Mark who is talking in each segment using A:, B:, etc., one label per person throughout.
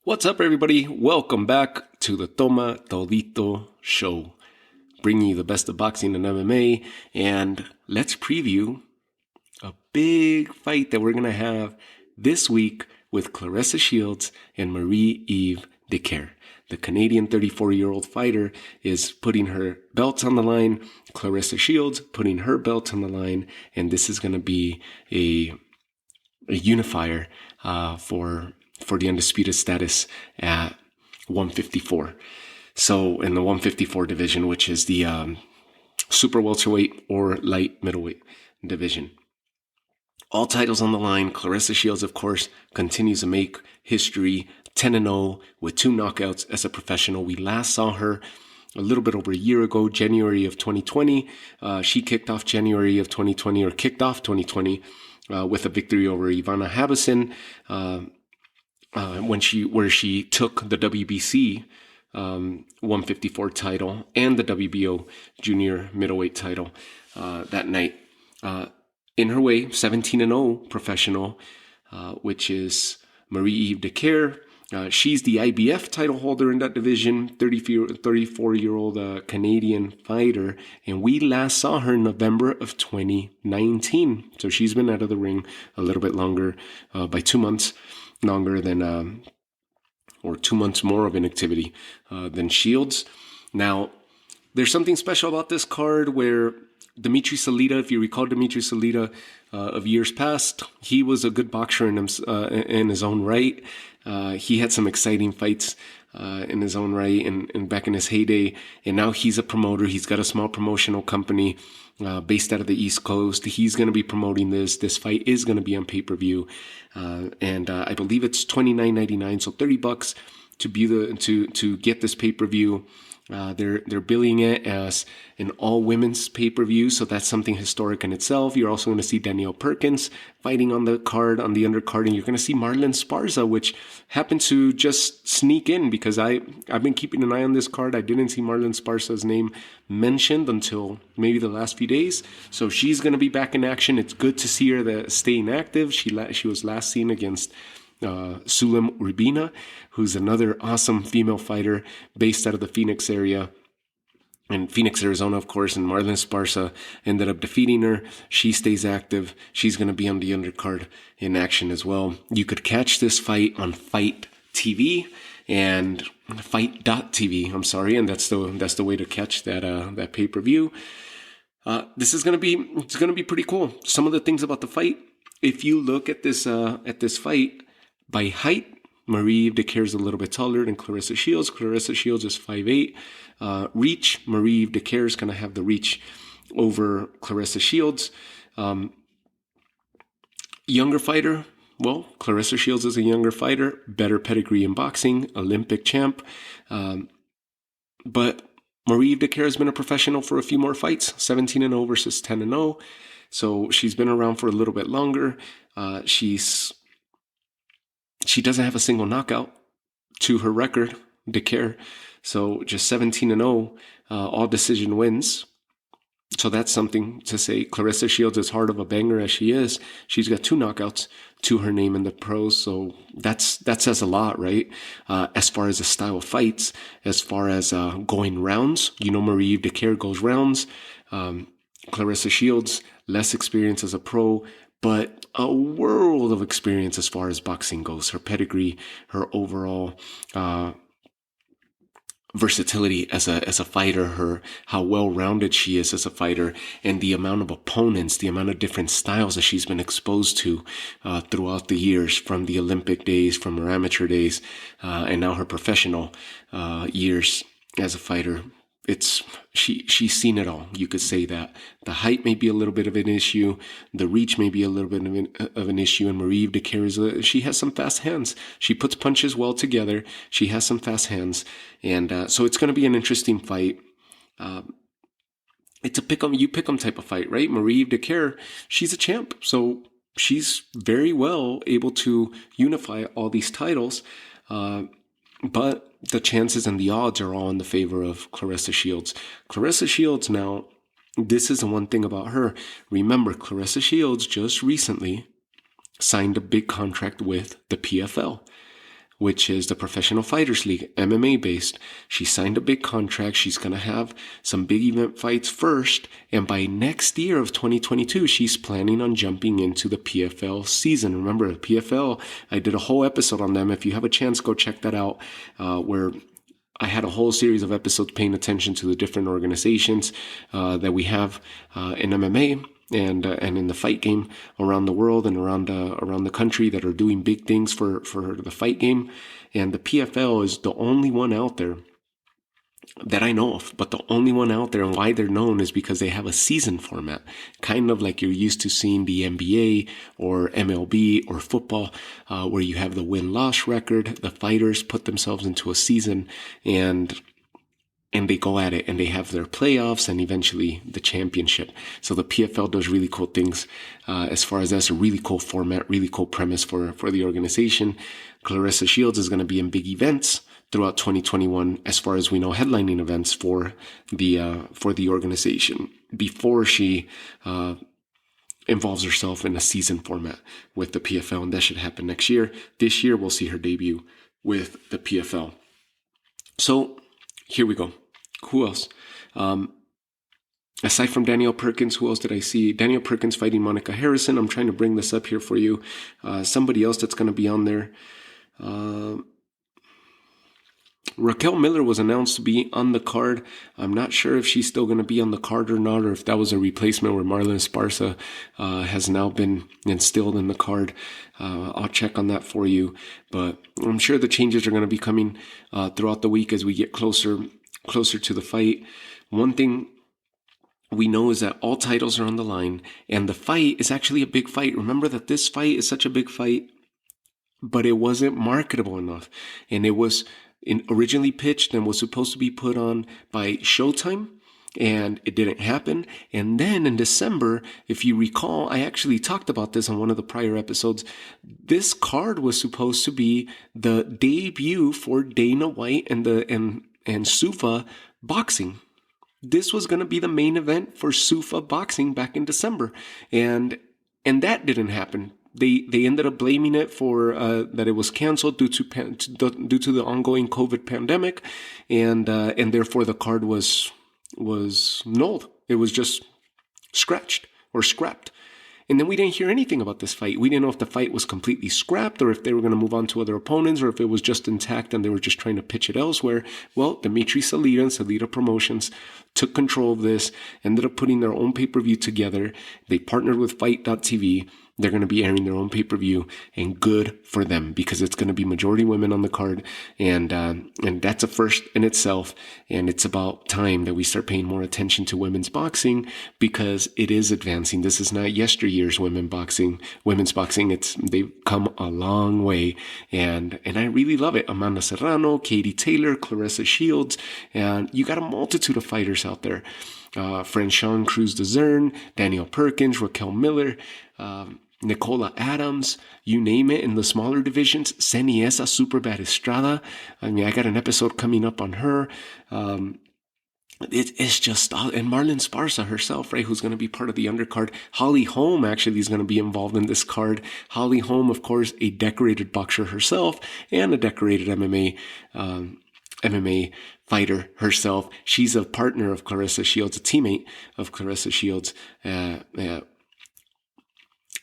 A: What's up, everybody? Welcome back to the Toma Todito Show, bringing you the best of boxing and MMA, and let's preview a big fight that we're going to have this week with Claressa Shields and Marie-Eve Dicaire. The Canadian 34-year-old fighter is putting her belts on the line, Claressa Shields putting her belt on the line, and this is going to be a unifier for the undisputed status at 154. So in the 154 division, which is the Super-Welterweight or Light-Middleweight division. All titles on the line. Claressa Shields, of course, continues to make history, 10-0 with 2 knockouts as a professional. We last saw her a little bit over a year ago, January of 2020. She kicked off 2020, with a victory over Ivana Habison, where she took the WBC 154 title and the WBO junior middleweight title that night. In her way, 17-0 professional, which is Marie-Eve Dicaire. She's the IBF title holder in that division, 34-year-old Canadian fighter, and we last saw her in November of 2019. So she's been out of the ring a little bit longer, by 2 months longer than, or 2 months more of inactivity than Shields. Now, there's something special about this card where Dimitri Salita, if you recall Dimitri Salita of years past, he was a good boxer in his own right. He had some exciting fights in his own right and back in his heyday. And now he's a promoter. He's got a small promotional company based out of the East Coast. He's going to be promoting this. This fight is going to be on pay-per-view. And I believe it's $29.99, so $30 to get this pay-per-view. They're billing it as an all-women's pay-per-view, so that's something historic in itself. You're also going to see Danielle Perkins fighting on the undercard, and you're going to see Marlon Sparza, which happened to just sneak in because I've been keeping an eye on this card. I didn't see Marlon Sparza's name mentioned until maybe the last few days, so she's going to be back in action. It's good to see her staying active. She was last seen against Sulam Rubina, who's another awesome female fighter based out of the Phoenix area, in Phoenix, Arizona, of course, and Marlon Sparza ended up defeating her. She stays active. She's going to be on the undercard in action as well. You could catch this fight on Fight TV and Fight.tv, and that's the way to catch that pay-per-view. This is going to be pretty cool. Some of the things about the fight, if you look at this fight, by height, Marie-Eve Dicaire is a little bit taller than Claressa Shields. Claressa Shields is 5'8". Reach, Marie-Eve Dicaire is going to have the reach over Claressa Shields. Younger fighter, well, Claressa Shields is a younger fighter, better pedigree in boxing, Olympic champ. But Marie-Eve Dicaire has been a professional for a few more fights, 17-0 versus 10-0. So she's been around for a little bit longer. She doesn't have a single knockout to her record, Dicaire. So just 17-0, all decision wins. So that's something to say. Claressa Shields, as hard of a banger as she is, she's got 2 knockouts to her name in the pros. So that says a lot, right? As far as the style of fights, as far as going rounds, Marie-Eve Dicaire goes rounds. Claressa Shields, less experience as a pro, but a world of experience as far as boxing goes. Her pedigree, her overall versatility as a fighter, how well-rounded she is as a fighter, and the amount of opponents, the amount of different styles that she's been exposed to throughout the years, from the Olympic days, from her amateur days, and now her professional years as a fighter. She's seen it all. You could say that the height may be a little bit of an issue, the reach may be a little bit of an issue, and Marie-Eve Dicaire she has some fast hands. She puts punches well together. She has some fast hands, and so it's going to be an interesting fight. It's a pick 'em type of fight, right? Marie-Eve Dicaire, she's a champ, so she's very well able to unify all these titles. But the chances and the odds are all in the favor of Claressa Shields. Claressa Shields, now, this is the one thing about her. Remember, Claressa Shields just recently signed a big contract with the PFL. which is the Professional Fighters League, MMA based. She signed a big contract. She's going to have some big event fights first. And by next year of 2022, she's planning on jumping into the PFL season. Remember, PFL, I did a whole episode on them. If you have a chance, go check that out, where I had a whole series of episodes paying attention to the different organizations that we have in MMA and in the fight game around the world and around the country that are doing big things for the fight game. And the PFL is the only one out there that I know of, but the only one out there, and why they're known is because they have a season format, kind of like you're used to seeing the NBA or MLB or football, where you have the win-loss record. The fighters put themselves into a season and they go at it, and they have their playoffs and eventually the championship. So the PFL does really cool things as far as that's a really cool format, really cool premise for the organization. Claressa Shields is going to be in big events throughout 2021, as far as we know, headlining events for the organization before she involves herself in a season format with the PFL, and that should happen next year. This year, we'll see her debut with the PFL. So here we go. Who else? Aside from Danielle Perkins, who else did I see? Danielle Perkins fighting Monica Harrison. I'm trying to bring this up here for you. Somebody else that's going to be on there. Raquel Miller was announced to be on the card. I'm not sure if she's still going to be on the card or not, or if that was a replacement where Marlon Esparza has now been instilled in the card. I'll check on that for you. But I'm sure the changes are going to be coming throughout the week as we get closer to the fight. One thing we know is that all titles are on the line, and the fight is actually a big fight. Remember that this fight is such a big fight, but it wasn't marketable enough. And it was originally pitched and was supposed to be put on by Showtime, and it didn't happen. And then in December, if you recall, I actually talked about this on one of the prior episodes. This card was supposed to be the debut for Dana White and SUFA boxing. This was going to be the main event for SUFA boxing back in December, and that didn't happen. They ended up blaming it for that it was canceled due to the ongoing COVID pandemic, and therefore the card was nulled. It was just scratched or scrapped. And then we didn't hear anything about this fight. We didn't know if the fight was completely scrapped or if they were going to move on to other opponents or if it was just intact and they were just trying to pitch it elsewhere. Well, Dimitri Salita and Salita Promotions took control of this, ended up putting their own pay-per-view together. They partnered with Fight.tv. They're going to be airing their own pay-per-view, and good for them because it's going to be majority women on the card, and that's a first in itself. And it's about time that we start paying more attention to women's boxing because it is advancing. This is not yesteryear's women's boxing. They've come a long way, and I really love it. Amanda Serrano, Katie Taylor, Claressa Shields, and you got a multitude of fighters out there. Franchon Cruz de Zern, Danielle Perkins, Raquel Miller, Nicola Adams, you name it, in the smaller divisions. Seniesa Superbad Estrada. I mean, I got an episode coming up on her. It's just, and Marlon Esparza herself, right, who's going to be part of the undercard. Holly Holm actually is going to be involved in this card. Holly Holm, of course, a decorated boxer herself and a decorated MMA fighter herself. She's a partner of Claressa Shields, a teammate of Claressa Shields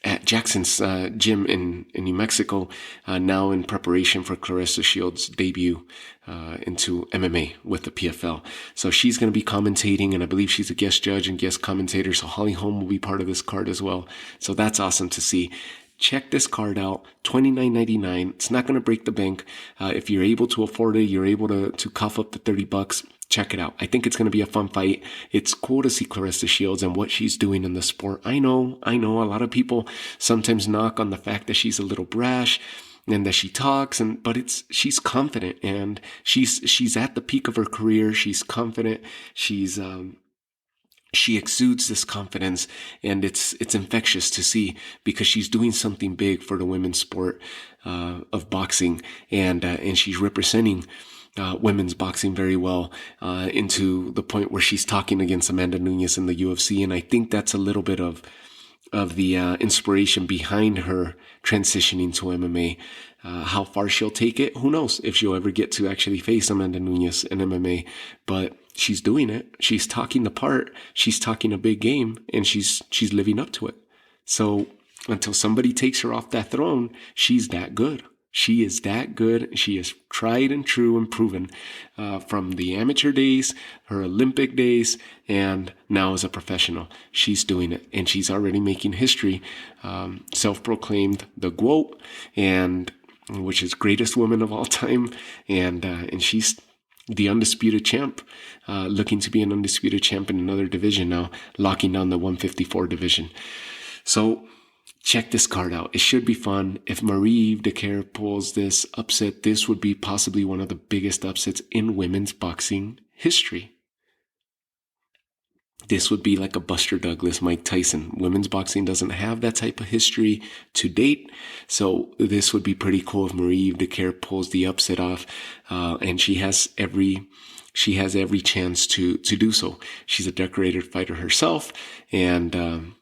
A: at Jackson's gym in New Mexico, now in preparation for Claressa Shields' debut into MMA with the PFL. So she's going to be commentating, and I believe she's a guest judge and guest commentator, so Holly Holm will be part of this card as well. So that's awesome to see. Check this card out, $29.99. It's not going to break the bank. If you're able to afford it, you're able to cough up the $30. Check it out. I think it's going to be a fun fight. It's cool to see Claressa Shields and what she's doing in the sport. I know a lot of people sometimes knock on the fact that she's a little brash and that she talks, but she's confident, and she's at the peak of her career. She's confident. She exudes this confidence, and it's infectious to see because she's doing something big for the women's sport of boxing, and she's representing women's boxing very well, into the point where she's talking against Amanda Nunes in the UFC. And I think that's a little bit of inspiration behind her transitioning to MMA. How far she'll take it, who knows if she'll ever get to actually face Amanda Nunes in MMA, but she's doing it. She's talking the part. She's talking a big game, and she's living up to it. So until somebody takes her off that throne, she's that good. She is that good. She is tried and true and proven from the amateur days, her Olympic days, and now as a professional. She's doing it, and she's already making history. Self-proclaimed the GOAT, and which is greatest woman of all time, and she's the undisputed champ, looking to be an undisputed champ in another division now, locking down the 154 division. So check this card out. It should be fun. If Marie-Eve Dicaire pulls this upset, this would be possibly one of the biggest upsets in women's boxing history. This would be like a Buster Douglas, Mike Tyson. Women's boxing doesn't have that type of history to date. So this would be pretty cool if Marie-Eve Dicaire pulls the upset off. And she has every chance to do so. She's a decorated fighter herself, and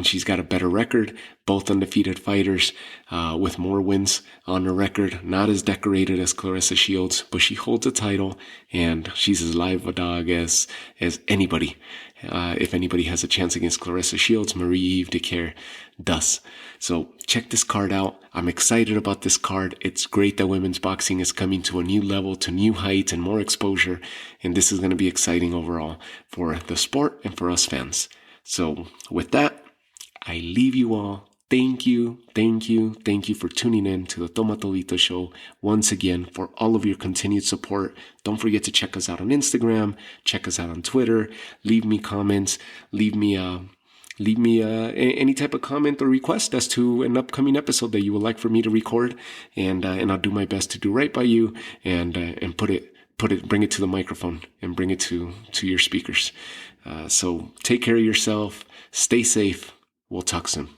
A: she's got a better record. Both undefeated fighters with more wins on her record. Not as decorated as Claressa Shields, but she holds a title, and she's as live a dog as anybody. If anybody has a chance against Claressa Shields, Marie-Eve Dicaire does. So check this card out. I'm excited about this card. It's great that women's boxing is coming to a new level, to new heights and more exposure. And this is going to be exciting overall for the sport and for us fans. So with that, I leave you all. Thank you for tuning in to the Tomatolito Show once again, for all of your continued support. Don't forget to check us out on Instagram, check us out on Twitter, leave me comments, leave me any type of comment or request as to an upcoming episode that you would like for me to record, and I'll do my best to do right by you and bring it to the microphone and bring it to your speakers. So take care of yourself, stay safe. We'll talk soon.